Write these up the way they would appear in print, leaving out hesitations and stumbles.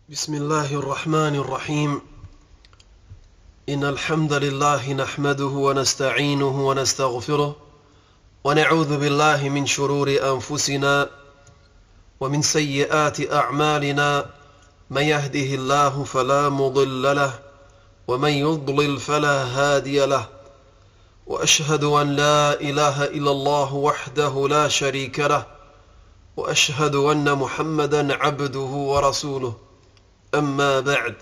بسم الله الرحمن الرحيم إن الحمد لله نحمده ونستعينه ونستغفره ونعوذ بالله من شرور أنفسنا ومن سيئات أعمالنا من يهده الله فلا مضل له ومن يضلل فلا هادي له وأشهد أن لا إله إلا الله وحده لا شريك له وأشهد أن محمدا عبده ورسوله أما بعد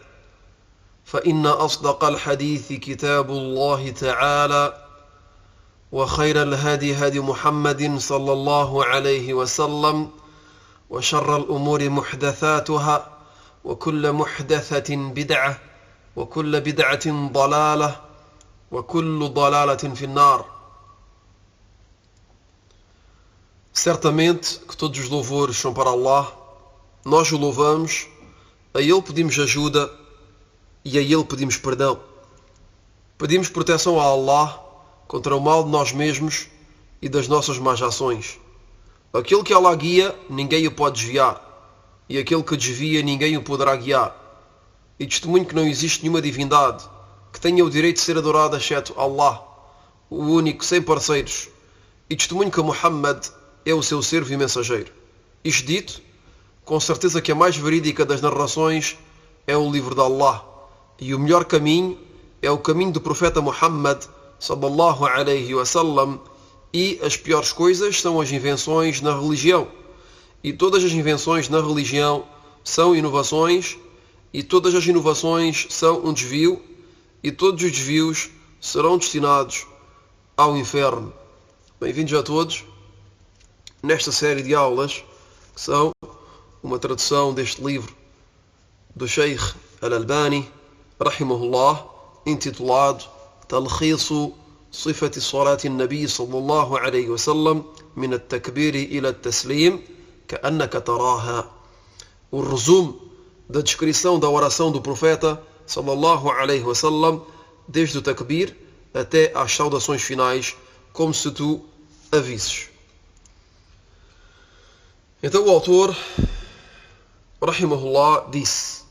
فإن أصدق الحديث كتاب الله تعالى وخير الهدي هدي محمد صلى الله عليه وسلم وشر الأمور محدثاتها وكل محدثة بدعة وكل بدعة ضلالة وكل ضلالة في النار. Certamente que todos os louvores são para Allah, nós o louvamos, a Ele pedimos ajuda e a Ele pedimos perdão. Pedimos proteção a Allah contra o mal de nós mesmos e das nossas más ações. Aquele que Allah guia, ninguém o pode desviar, e aquele que desvia, ninguém o poderá guiar. E testemunho que não existe nenhuma divindade que tenha o direito de ser adorada exceto Allah, o único, sem parceiros. E testemunho que Muhammad é o seu servo e mensageiro. Isto dito, com certeza que a mais verídica das narrações é o livro de Allah, e o melhor caminho é o caminho do profeta Muhammad sallallahu alaihi wasallam, e as piores coisas são as invenções na religião. E todas as invenções na religião são inovações, e todas as inovações são um desvio, e todos os desvios serão destinados ao inferno. Bem-vindos a todos nesta série de aulas que são uma tradução deste livro do Sheikh Al-Albani rahimahullah, intitulado Talkhisu Sifati Salati Nabi sallallahu alayhi wa sallam min at-takbiri ila at-taslim ka'annaka taraha. O resumo da descrição da oração do profeta sallallahu alayhi wa sallam desde o takbir até às saudações finais, como se tu a visses. Então o autor rahimahullah disse: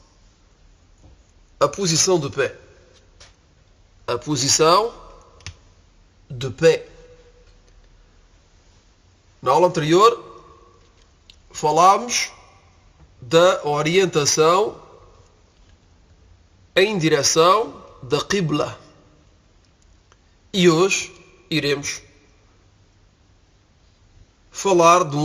a posição de pé. A posição de pé. Na aula anterior falámos da orientação em direção da Qibla. E hoje iremos falar de uma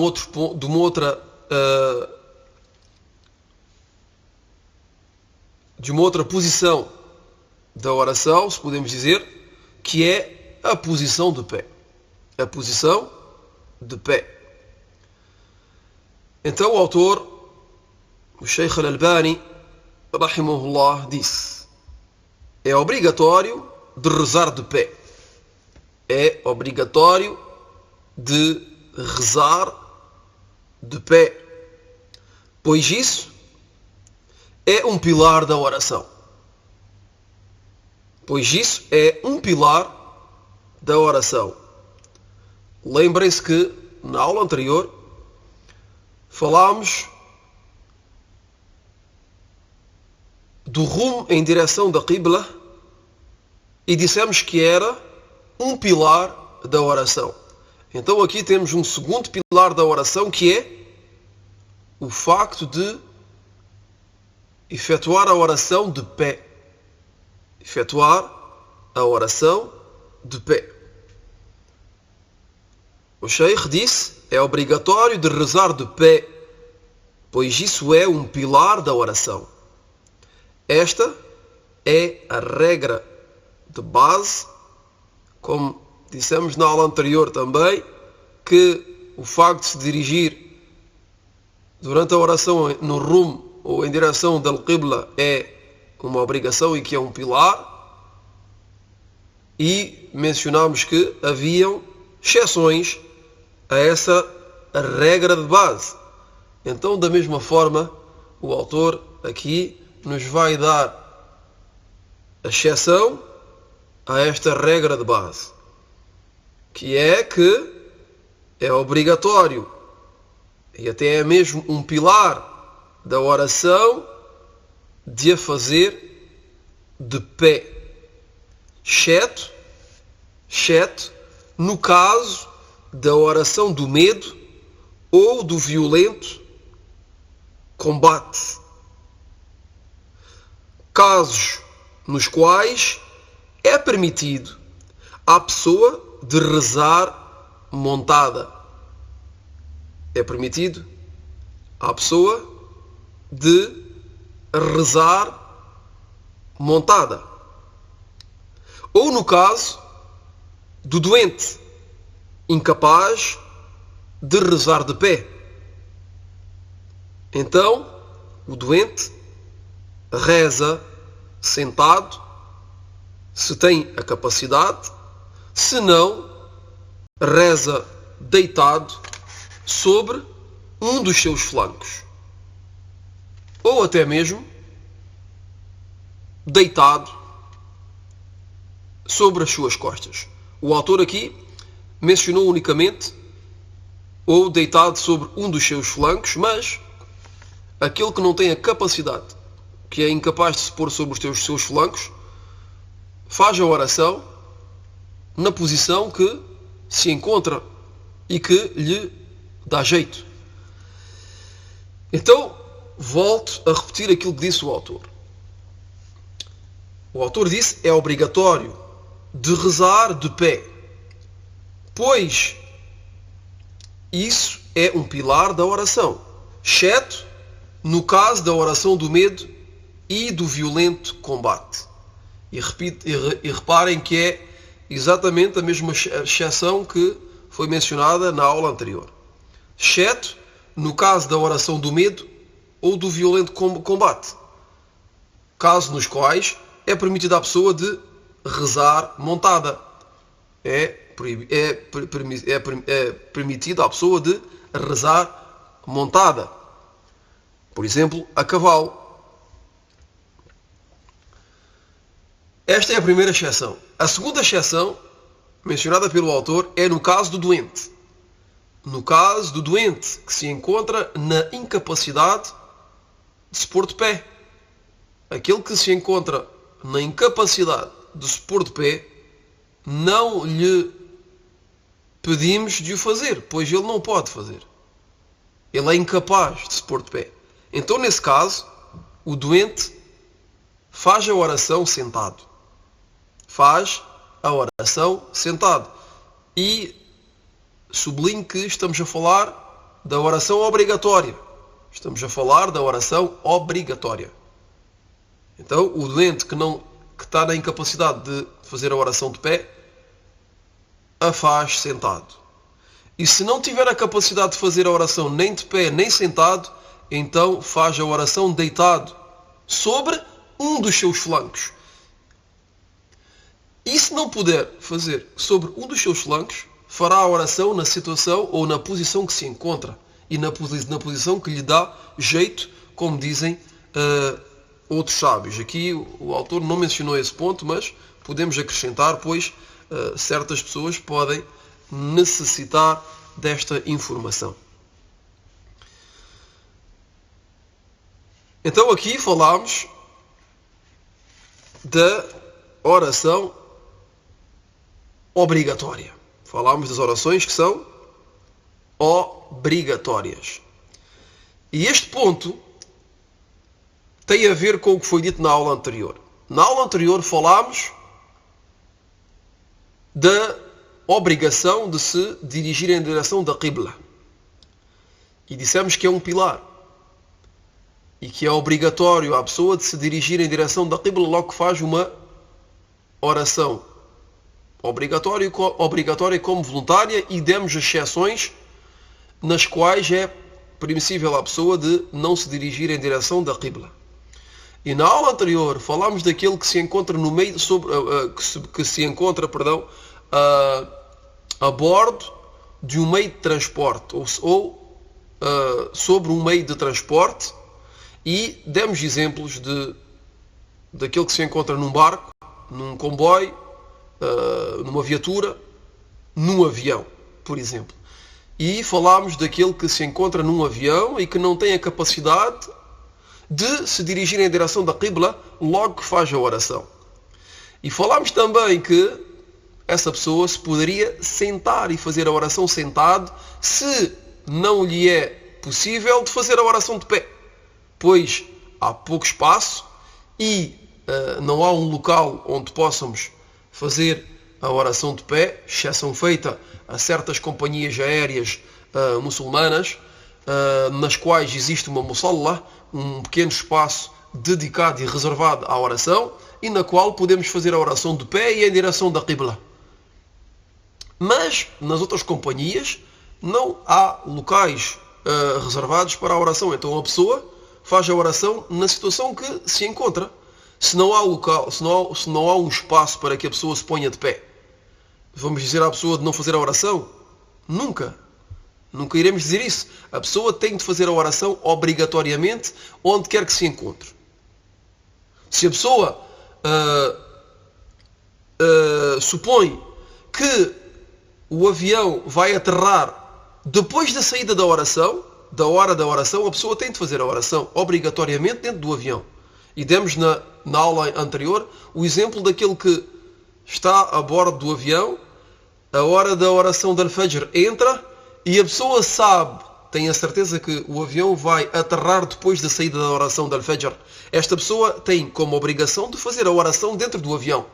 outra posição da oração, se podemos dizer, que é a posição de pé. A posição de pé. Então o autor, o Sheikh Al-Albani rahimahullah, disse: é obrigatório de rezar de pé. É obrigatório de rezar de pé, pois isso é um pilar da oração. Pois isso é um pilar da oração. Lembrem-se que na aula anterior falámos do rumo em direção da Qibla e dissemos que era um pilar da oração. Então aqui temos um segundo pilar da oração, que é o facto de efetuar a oração de pé. Efetuar a oração de pé. O Sheikh disse: é obrigatório de rezar de pé, pois isso é um pilar da oração. Esta é a regra de base, como dissemos na aula anterior também, que o facto de se dirigir durante a oração no rumo ou em direção da Qibla é uma obrigação e que é um pilar. E mencionámos que haviam exceções a essa regra de base. Então, da mesma forma, o autor aqui nos vai dar a exceção a esta regra de base, que é que é obrigatório e até é mesmo um pilar da oração de a fazer de pé, exceto no caso da oração do medo ou do violento combate. Casos nos quais é permitido à pessoa de rezar montada. É permitido à pessoa de rezar montada. Ou no caso do doente, incapaz de rezar de pé. Então, o doente reza sentado, se tem a capacidade, se não, reza deitado sobre um dos seus flancos. Ou até mesmo deitado sobre as suas costas. O autor aqui mencionou unicamente ou deitado sobre um dos seus flancos, mas aquele que não tem a capacidade, que é incapaz de se pôr sobre os seus flancos, faz a oração na posição que se encontra e que lhe dá jeito. Então, volto a repetir aquilo que disse o autor. O autor disse: é obrigatório de rezar de pé, pois isso é um pilar da oração, exceto no caso da oração do medo e do violento combate. E reparem que é exatamente a mesma exceção que foi mencionada na aula anterior. Exceto no caso da oração do medo ou do violento combate. Casos nos quais é permitido à pessoa de rezar montada. É permitido à pessoa de rezar montada. Por exemplo, a cavalo. Esta é a primeira exceção. A segunda exceção, mencionada pelo autor, é no caso do doente. No caso do doente que se encontra na incapacidade de se pôr de pé. Aquele que se encontra na incapacidade de se pôr de pé, não lhe pedimos de o fazer, pois ele não pode fazer. Ele é incapaz de se pôr de pé. Então, nesse caso, o doente faz a oração sentado. Faz a oração sentado. E sublinho que estamos a falar da oração obrigatória. Estamos a falar da oração obrigatória. Então, o doente que está na incapacidade de fazer a oração de pé, a faz sentado. E se não tiver a capacidade de fazer a oração nem de pé nem sentado, então faz a oração deitado sobre um dos seus flancos. E se não puder fazer sobre um dos seus flancos, fará a oração na situação ou na posição que se encontra e na posição que lhe dá jeito, como dizem outros sábios. Aqui o autor não mencionou esse ponto, mas podemos acrescentar, pois certas pessoas podem necessitar desta informação. Então aqui falámos da oração obrigatória. Falámos das orações que são obrigatórias. E este ponto tem a ver com o que foi dito na aula anterior. Na aula anterior falámos da obrigação de se dirigir em direção da Qibla. E dissemos que é um pilar. E que é obrigatório à pessoa de se dirigir em direção da Qibla logo que faz uma oração obrigatória como voluntária, e demos exceções nas quais é permissível à pessoa de não se dirigir em direção da Qibla. E na aula anterior falámos daquele que se encontra no meio a bordo de um meio de transporte ou sobre um meio de transporte, e demos exemplos daquele que se encontra num barco, num comboio, numa viatura, num avião, por exemplo. E falámos daquele que se encontra num avião e que não tem a capacidade de se dirigir em direção da Qibla logo que faz a oração. E falámos também que essa pessoa se poderia sentar e fazer a oração sentado se não lhe é possível de fazer a oração de pé, pois há pouco espaço e não há um local onde possamos fazer a oração de pé, exceção feita a certas companhias aéreas muçulmanas, nas quais existe uma musalla, um pequeno espaço dedicado e reservado à oração, e na qual podemos fazer a oração de pé e em direção da Qibla. Mas nas outras companhias não há locais reservados para a oração, então a pessoa faz a oração na situação que se encontra. Se não há local, se não há um espaço para que a pessoa se ponha de pé, vamos dizer à pessoa de não fazer a oração? Nunca iremos dizer isso. A pessoa tem de fazer a oração obrigatoriamente onde quer que se encontre. Se a pessoa supõe que o avião vai aterrar depois da saída da oração, da hora da oração, a pessoa tem de fazer a oração obrigatoriamente dentro do avião. E demos na aula anterior o exemplo daquele que está a bordo do avião, a hora da oração da Al-Fajr entra e a pessoa sabe, tem a certeza que o avião vai aterrar depois da saída da oração da Al-Fajr. Esta pessoa tem como obrigação de fazer a oração dentro do avião.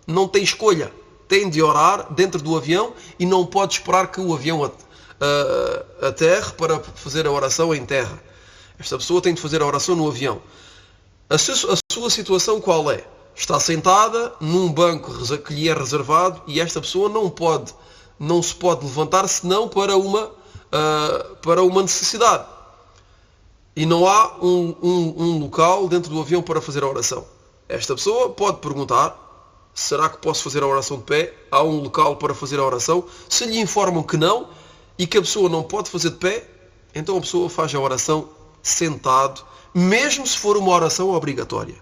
Não tem escolha. Tem de orar dentro do avião e não pode esperar que o avião aterre para fazer a oração em terra. Esta pessoa tem de fazer a oração no avião. A sua situação qual é? Está sentada num banco que lhe é reservado e esta pessoa não se pode levantar senão para uma necessidade. E não há um local dentro do avião para fazer a oração. Esta pessoa pode perguntar: será que posso fazer a oração de pé? Há um local para fazer a oração? Se lhe informam que não e que a pessoa não pode fazer de pé, então a pessoa faz a oração sentado, mesmo se for uma oração obrigatória.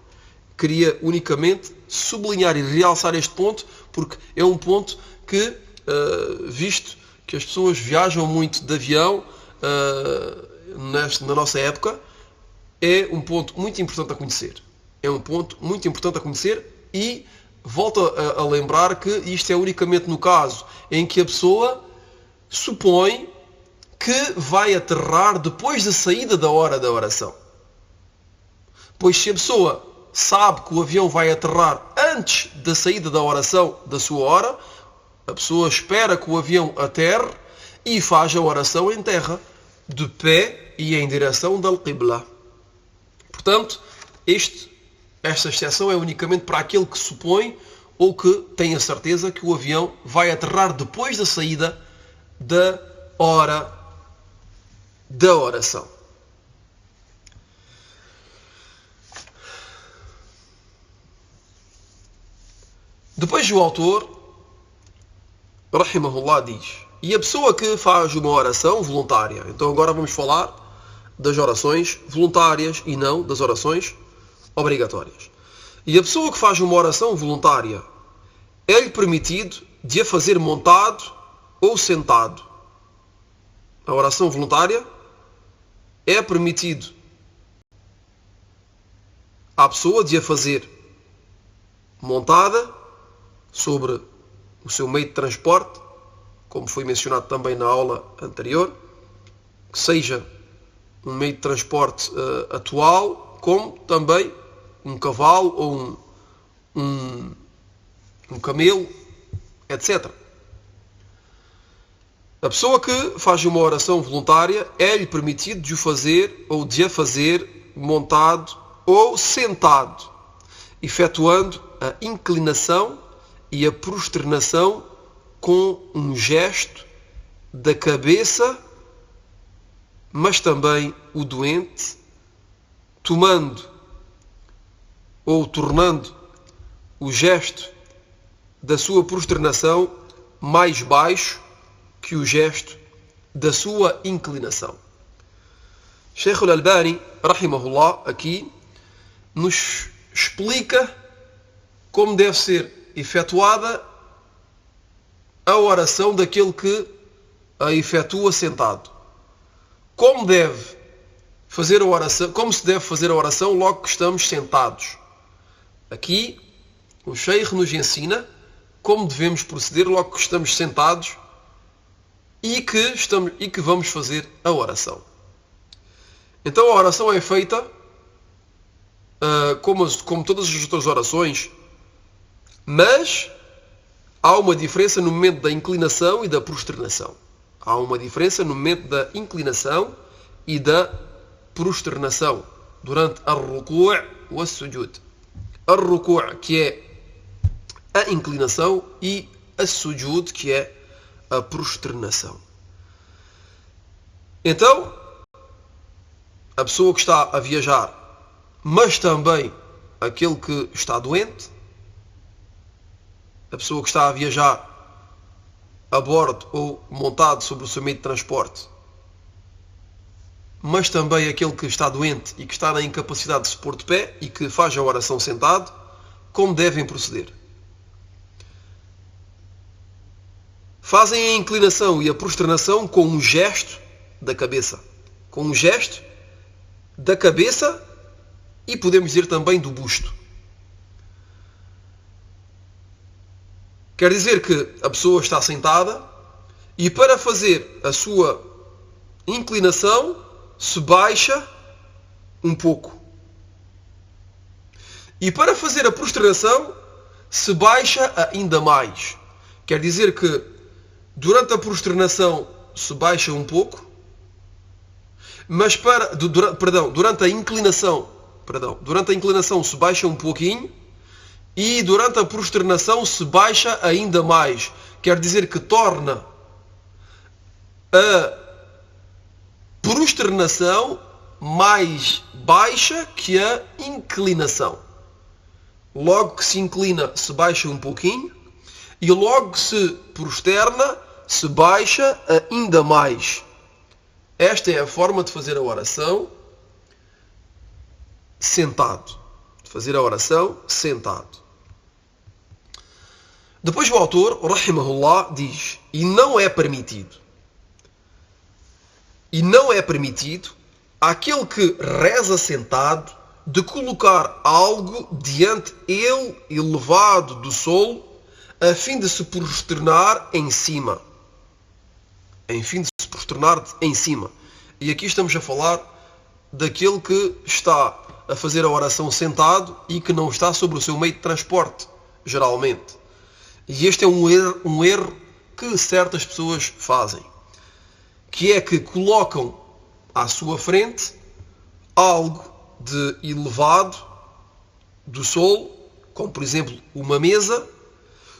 Queria unicamente sublinhar e realçar este ponto, porque é um ponto que, visto que as pessoas viajam muito de avião na nossa época, é um ponto muito importante a conhecer. É um ponto muito importante a conhecer e volto a lembrar que isto é unicamente no caso em que a pessoa supõe que vai aterrar depois da saída da hora da oração. Pois se a pessoa sabe que o avião vai aterrar antes da saída da oração da sua hora, a pessoa espera que o avião aterre e faz a oração em terra, de pé e em direção da Al-Qibla. Portanto, esta exceção é unicamente para aquele que supõe ou que tem a certeza que o avião vai aterrar depois da saída da hora da oração. Depois o autor, rahimahullah, diz: e a pessoa que faz uma oração voluntária. Então agora vamos falar das orações voluntárias e não das orações obrigatórias. E a pessoa que faz uma oração voluntária, é-lhe permitido de a fazer montado ou sentado. A oração voluntária é permitido à pessoa de a fazer montada sobre o seu meio de transporte, como foi mencionado também na aula anterior, que seja um meio de transporte atual, como também um cavalo ou um camelo, etc. A pessoa que faz uma oração voluntária é-lhe permitido de o fazer ou de a fazer montado ou sentado, efetuando a inclinação e a prosternação com um gesto da cabeça, mas também o doente, tomando ou tornando o gesto da sua prosternação mais baixo que o gesto da sua inclinação. Sheikh Al-Albani, rahimahullah, aqui nos explica como deve ser efetuada a oração daquele que a efetua sentado. Como deve fazer a oração, como se deve fazer a oração logo que estamos sentados. Aqui, o Sheikh nos ensina como devemos proceder logo que estamos sentados e que vamos fazer a oração. Então a oração é feita como todas as outras orações, mas há uma diferença no momento da inclinação e da prosternação. Há uma diferença no momento da inclinação e da prosternação durante a ruku' e a sujud. A ruku', que é a inclinação, e a sujud, que é a prosternação. Então, a pessoa que está a viajar, mas também aquele que está doente, a pessoa que está a viajar a bordo ou montado sobre o seu meio de transporte, mas também aquele que está doente e que está na incapacidade de se pôr de pé e que faz a oração sentado, como devem proceder? Fazem a inclinação e a prosternação com um gesto da cabeça. Com um gesto da cabeça e podemos dizer também do busto. Quer dizer que a pessoa está sentada e para fazer a sua inclinação se baixa um pouco. E para fazer a prosternação se baixa ainda mais. Quer dizer que durante a prosternação se baixa um pouco, mas durante a inclinação se baixa um pouquinho e durante a prosternação se baixa ainda mais. Quer dizer que torna a prosternação mais baixa que a inclinação. Logo que se inclina, se baixa um pouquinho, e logo que se prosterna, se baixa ainda mais. Esta é a forma de fazer a oração sentado. De fazer a oração sentado. Depois o autor, rahimahullah, diz: e não é permitido àquele que reza sentado de colocar algo diante ele elevado do solo a fim de se prosternar em cima. E aqui estamos a falar daquele que está a fazer a oração sentado e que não está sobre o seu meio de transporte, geralmente. E este é um erro que certas pessoas fazem, que é que colocam à sua frente algo de elevado do solo, como por exemplo uma mesa,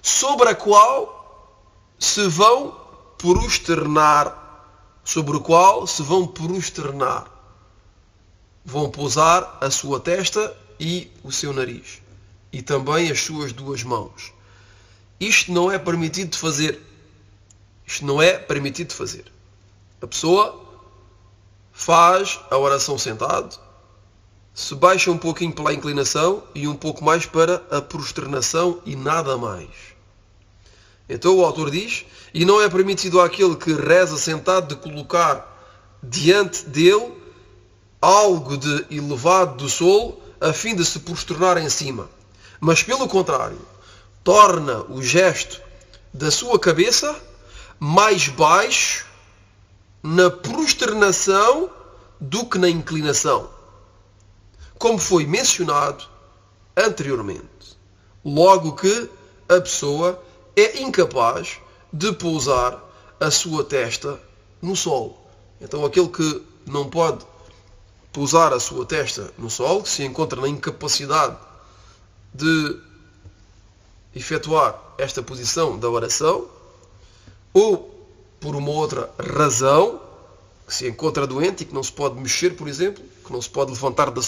sobre a qual se vão prosternar. Vão pousar a sua testa e o seu nariz. E também as suas duas mãos. Isto não é permitido de fazer. A pessoa faz a oração sentado, se baixa um pouquinho pela inclinação e um pouco mais para a prosternação e nada mais. Então o autor diz: e não é permitido àquele que reza sentado de colocar diante dele algo de elevado do solo a fim de se prosternar em cima. Mas pelo contrário, torna o gesto da sua cabeça mais baixo na prosternação do que na inclinação, como foi mencionado anteriormente. Logo que a pessoa é incapaz de pousar a sua testa no solo. Então aquele que não pode pousar a sua testa no solo, que se encontra na incapacidade de efetuar esta posição da oração, ou por uma outra razão, que se encontra doente e que não se pode mexer, por exemplo, que não se pode levantar da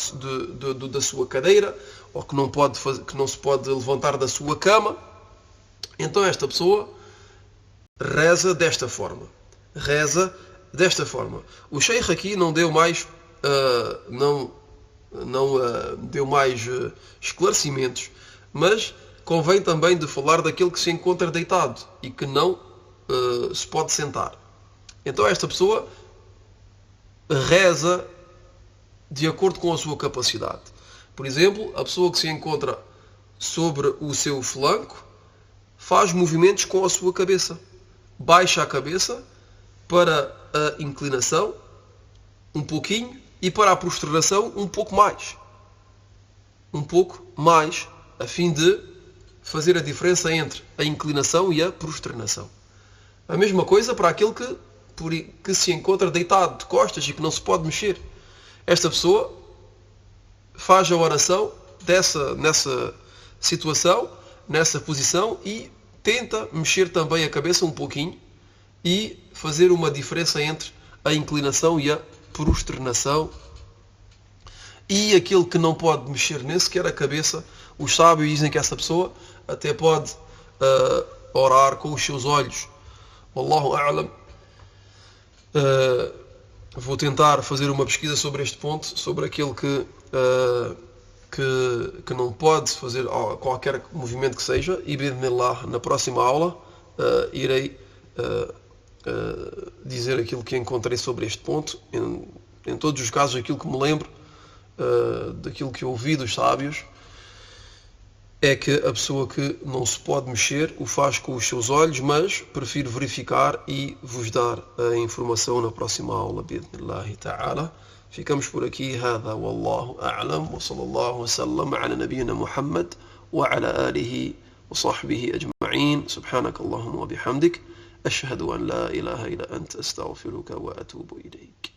sua cadeira, ou que não se pode levantar da sua cama, então esta pessoa reza desta forma. O Sheikh aqui não deu mais deu mais esclarecimentos, mas convém também de falar daquele que se encontra deitado e que não se pode sentar. Então esta pessoa reza de acordo com a sua capacidade. Por exemplo, a pessoa que se encontra sobre o seu flanco faz movimentos com a sua cabeça. Baixa a cabeça para a inclinação um pouquinho e para a prostração um pouco mais. Um pouco mais, a fim de fazer a diferença entre a inclinação e a prostração. A mesma coisa para aquele que se encontra deitado de costas e que não se pode mexer. Esta pessoa faz a oração nessa situação, nessa posição, e tenta mexer também a cabeça um pouquinho e fazer uma diferença entre a inclinação e a prostração. E aquele que não pode mexer nem sequer a cabeça, os sábios dizem que essa pessoa até pode orar com os seus olhos. Wallahu a'lam. Vou tentar fazer uma pesquisa sobre este ponto, sobre aquele que não pode fazer qualquer movimento que seja, e bi'idhnillah, na próxima aula irei dizer aquilo que encontrei sobre este ponto. Em todos os casos, aquilo que me lembro daquilo que eu ouvi dos sábios é que a pessoa que não se pode mexer o faz com os seus olhos, mas prefiro verificar e vos dar a informação na próxima aula, bi'idhnillahi ta'ala. Ficamos por aqui. Hada wallahu a'lam wa sallallahu wa sallam ala nabiyyina Muhammad wa ala alihi wa sahbihi ajma'in. Subhanak Allahumma wa bihamdik. Ashhadu an la ilaha illa anta astaghfiruka wa atubu ilayk.